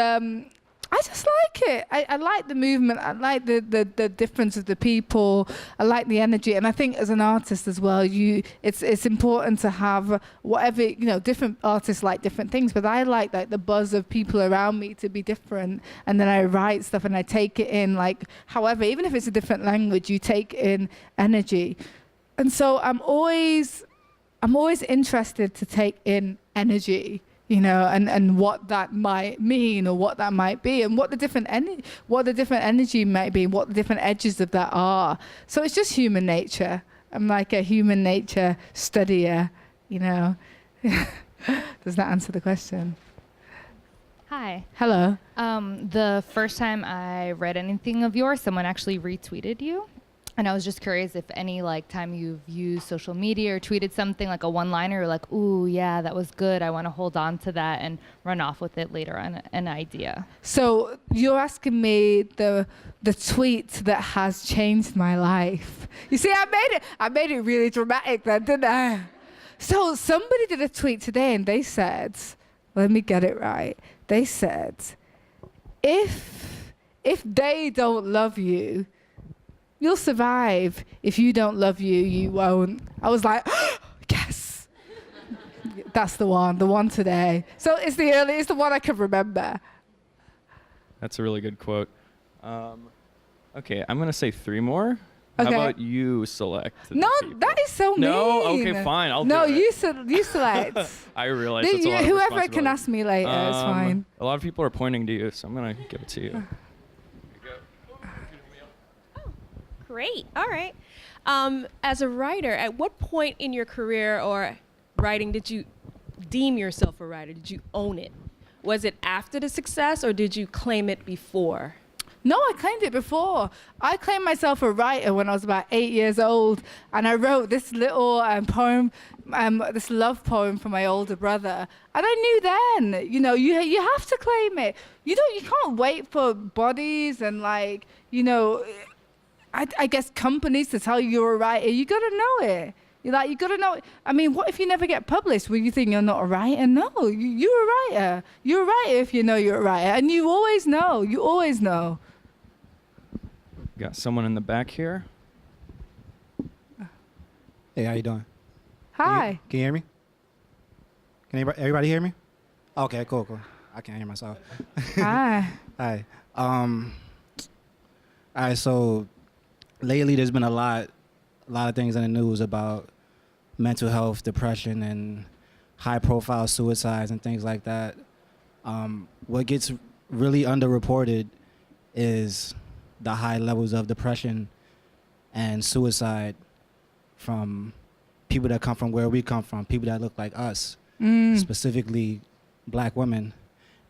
I just like it. I like the movement. I like the difference of the people. I like the energy. And I think as an artist as well, it's important to have whatever, you know, different artists like different things, but I like the buzz of people around me to be different. And then I write stuff and I take it in, like, however, even if it's a different language, you take in energy. And so I'm always interested to take in energy, you know, and what that might mean or what that might be, and what the different energy might be, what the different edges of that are. So it's just human nature. I'm like a human nature studier, you know. Does that answer the question? Hi. Hello. The first time I read anything of yours, someone actually retweeted you. And I was just curious if any like time you've used social media or tweeted something like a one-liner, you're like, ooh, yeah, that was good. I want to hold on to that and run off with it later on, an idea. So you're asking me the tweet that has changed my life. You see, I made it really dramatic then, didn't I? So somebody did a tweet today and they said, let me get it right. They said, if they don't love you, you'll survive. If you don't love you, you won't. I was like, yes. That's the one today. So it's the one I can remember. That's a really good quote. Okay, I'm gonna say 3 more. Okay. How about you select? the No, people? that is so mean. No, okay, fine. I'll no, do it. you select. I realize that's a lot of Whoever responsibility. can ask me later, it's fine. A lot of people are pointing to you, so I'm gonna give it to you. Great. All right. As a writer, at what point in your career or writing did you deem yourself a writer? Did you own it? Was it after the success, or did you claim it before? No, I claimed it before. I claimed myself a writer when I was about 8 years old, and I wrote this little poem, this love poem for my older brother. And I knew then, you know, you have to claim it. You can't wait for bodies and like, you know, I guess companies to tell you you're a writer. You got to know it. You got to know. I mean, what if you never get published? Will you think you're not a writer? No, you're a writer. You're a writer if you know you're a writer, and you always know. You always know. Got someone in the back here. Hey, how you doing? Hi. Can you hear me? Can everybody hear me? Okay, cool. I can't hear myself. Hi. Hi. All right. So lately, there's been a lot of things in the news about mental health, depression, and high-profile suicides and things like that. What gets really underreported is the high levels of depression and suicide from people that come from where we come from, people that look like us, specifically Black women.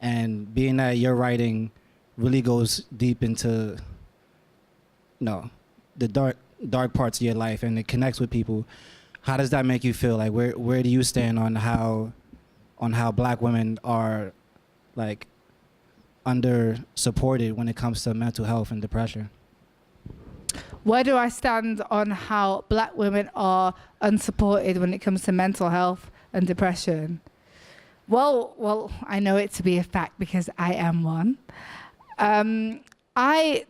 And being that your writing really goes deep into, you know, the dark parts of your life, and it connects with people, how does that make you feel? Like, where do you stand on how Black women are like under supported when it comes to mental health and depression? Where do I stand on how Black women are unsupported when it comes to mental health and depression? Well, I know it to be a fact because I am one.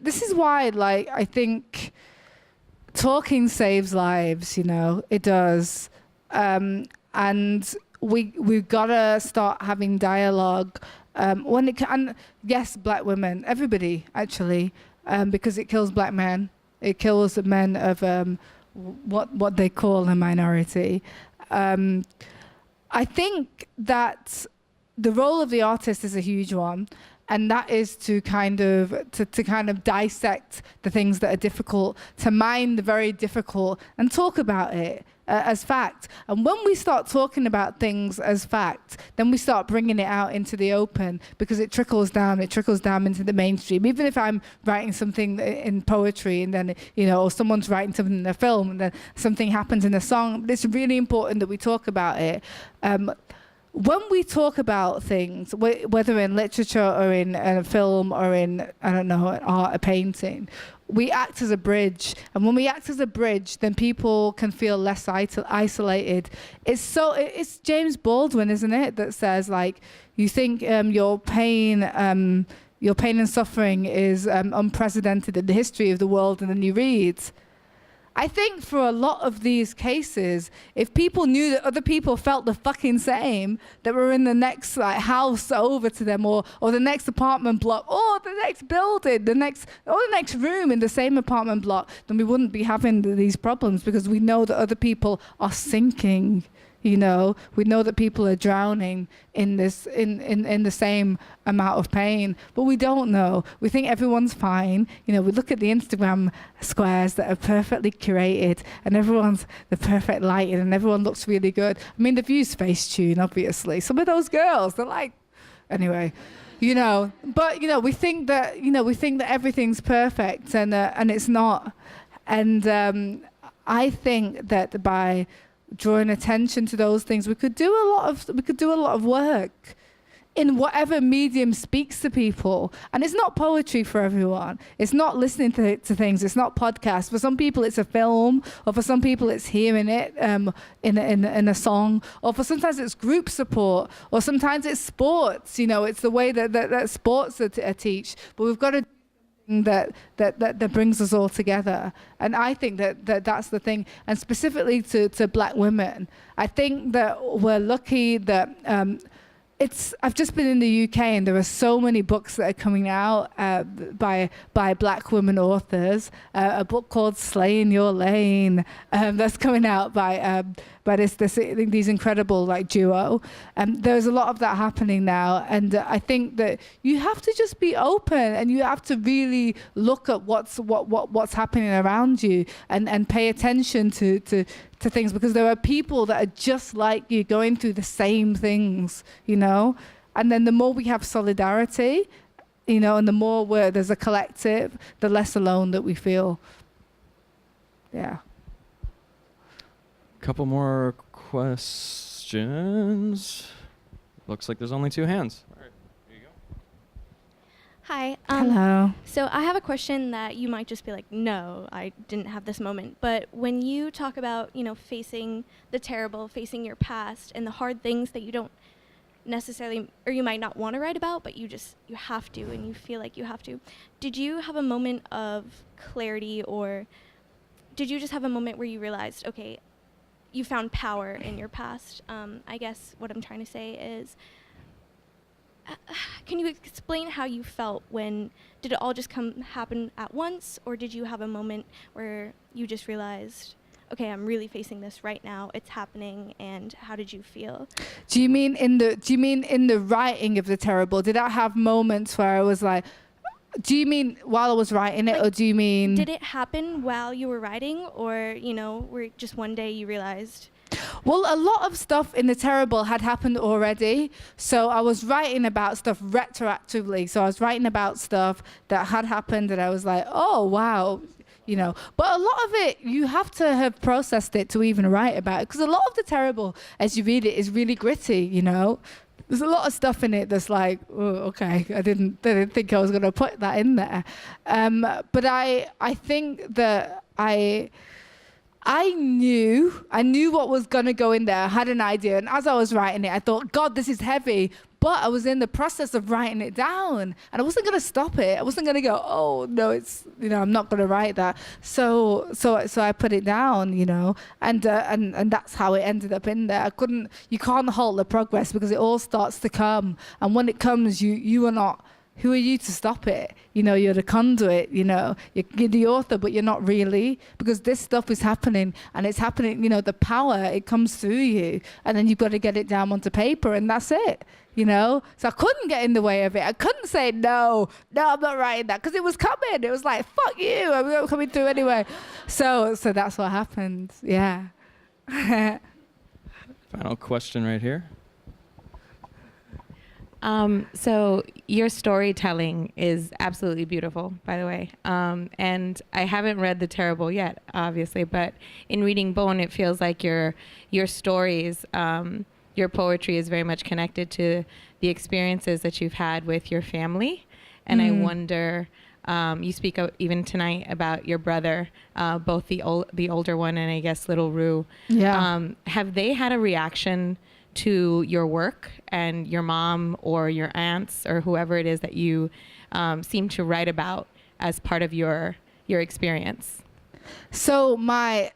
This is why, like, I think talking saves lives, you know, it does. And we've got to start having dialogue. And yes, Black women, everybody actually, because it kills Black men. It kills the men of what they call a minority. I think that the role of the artist is a huge one. And that is to kind of dissect the things that are difficult, to mine the very difficult, and talk about it as fact. And when we start talking about things as fact, then we start bringing it out into the open, because it trickles down into the mainstream. Even if I'm writing something in poetry, and then, you know, or someone's writing something in a film, and then something happens in a song, but it's really important that we talk about it. When we talk about things, whether in literature or in a film or in, I don't know, art, a painting, we act as a bridge. And when we act as a bridge, then people can feel less isolated. It's James Baldwin, isn't it, that says, like, you think your pain and suffering is unprecedented in the history of the world, and then you read. I think for a lot of these cases, if people knew that other people felt the fucking same, that were in the next house over to them, or the next apartment block, or the next building, the next room in the same apartment block, then we wouldn't be having these problems, because we know that other people are sinking. You know, we know that people are drowning in this, in the same amount of pain, but we don't know. We think everyone's fine. You know, we look at the Instagram squares that are perfectly curated, and everyone's the perfect lighting, and everyone looks really good. I mean, the View's Facetune, obviously. Some of those girls, they're like, anyway, you know. But you know, we think that everything's perfect, and it's not. And I think that by drawing attention to those things, we could do a lot of work in whatever medium speaks to people. And it's not poetry for everyone. It's not listening to things. It's not podcasts. For some people, it's a film, or for some people, it's hearing it in a song, or for sometimes it's group support, or sometimes it's sports. You know, it's the way that sports are teach. But we've got to that brings us all together. And I think that's the thing. And specifically to Black women, I think that we're lucky that I've just been in the UK, and there are so many books that are coming out by Black women authors. A book called Slay in Your Lane that's coming out by these incredible duo. There's a lot of that happening now, and I think that you have to just be open, and you have to really look at what's happening around you, and pay attention to things, because there are people that are just like you, going through the same things, you know. And then the more we have solidarity, you know, and the more there's a collective, the less alone that we feel. Yeah. Couple more questions. Looks like there's only 2 hands. All right, here you go. Hi. Hello. So I have a question that you might just be like, no, I didn't have this moment. But when you talk about, you know, facing the terrible, facing your past and the hard things that you don't necessarily, or you might not want to write about, but you have to, and you feel like you have to. Did you have a moment of clarity, or did you just have a moment where you realized, okay, you found power in your past? I guess what I'm trying to say is, can you explain how you felt when, did it all just happen at once, or did you have a moment where you just realized, okay, I'm really facing this right now, it's happening, and how did you feel? Do you mean in the writing of the terrible? Did I have moments where I was like, do you mean while I was writing it, or do you mean... Did it happen while you were writing, or, you know, where just one day you realized... Well, a lot of stuff in the terrible had happened already. So I was writing about stuff retroactively. So I was writing about stuff that had happened, and I was like, oh, wow. You know, but a lot of it, you have to have processed it to even write about it. Because a lot of the terrible, as you read it, is really gritty, you know. There's a lot of stuff in it that's like, oh, okay, I didn't think I was going to put that in there. But I think that I knew what was going to go in there. I had an idea. And as I was writing it, I thought, God, this is heavy. But I was in the process of writing it down, and I wasn't going to stop it. I wasn't going to go, oh, no, it's, you know, I'm not going to write that. So I put it down, you know, and that's how it ended up in there. You can't halt the progress because it all starts to come. And when it comes, you are not, who are you to stop it? You know, you're the conduit, you know, you're the author, but you're not really, because this stuff is happening, and it's happening, you know, the power, it comes through you, and then you've got to get it down onto paper, and that's it, you know? So I couldn't get in the way of it. I couldn't say, no, I'm not writing that, because it was coming. It was like, fuck you, I'm not coming through anyway. So that's what happened, yeah. Final question right here. So your storytelling is absolutely beautiful, by the way. And I haven't read The Terrible yet, obviously, but in reading Bone, it feels like your stories, your poetry is very much connected to the experiences that you've had with your family. And I wonder, you speak even tonight about your brother, both the older one and I guess little Rue. Yeah. Have they had a reaction to your work, and your mom or your aunts or whoever it is that you seem to write about as part of your experience? So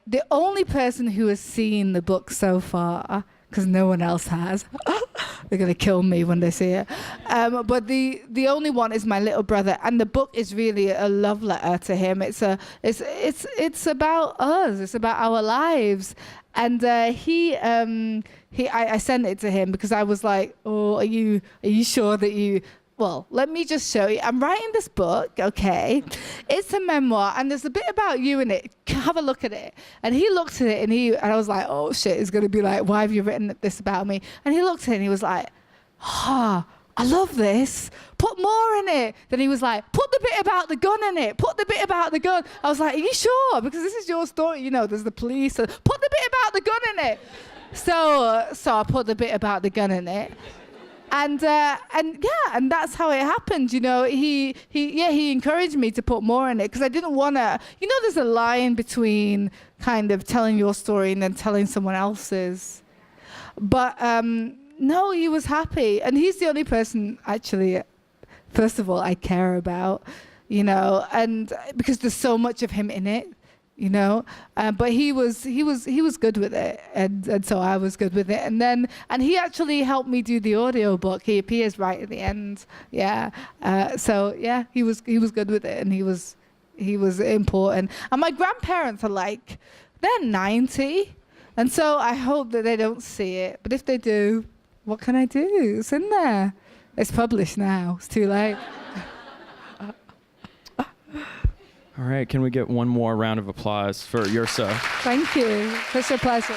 the only person who has seen the book so far, because no one else has, they're gonna kill me when they see it. But the only one is my little brother, and the book is really a love letter to him. It's about us. It's about our lives. And I sent it to him because I was like, oh, are you sure that you? Well, let me just show you. I'm writing this book, okay? It's a memoir, and there's a bit about you in it. Have a look at it. And he looked at it, and I was like, oh shit, it's gonna be like, why have you written this about me? And he looked at it, and he was like, I love this. Put more in it. Then he was like, put the bit about the gun in it. Put the bit about the gun. I was like, are you sure? Because this is your story. You know, there's the police. Put the bit about the gun in it. So I put the bit about the gun in it. And that's how it happened. You know, he encouraged me to put more in it because I didn't want to, you know, there's a line between kind of telling your story and then telling someone else's. But, no, he was happy. And he's the only person, actually, first of all, I care about, you know, and because there's so much of him in it, you know. But he was good with it, and so I was good with it. And he actually helped me do the audiobook. He appears right at the end. Yeah. So yeah, he was good with it, and he was important. And my grandparents are like, they're 90, and so I hope that they don't see it. But if they do, what can I do? It's in there. It's published now. It's too late. All right, can we get one more round of applause for Yrsa? Thank you. Such a pleasure.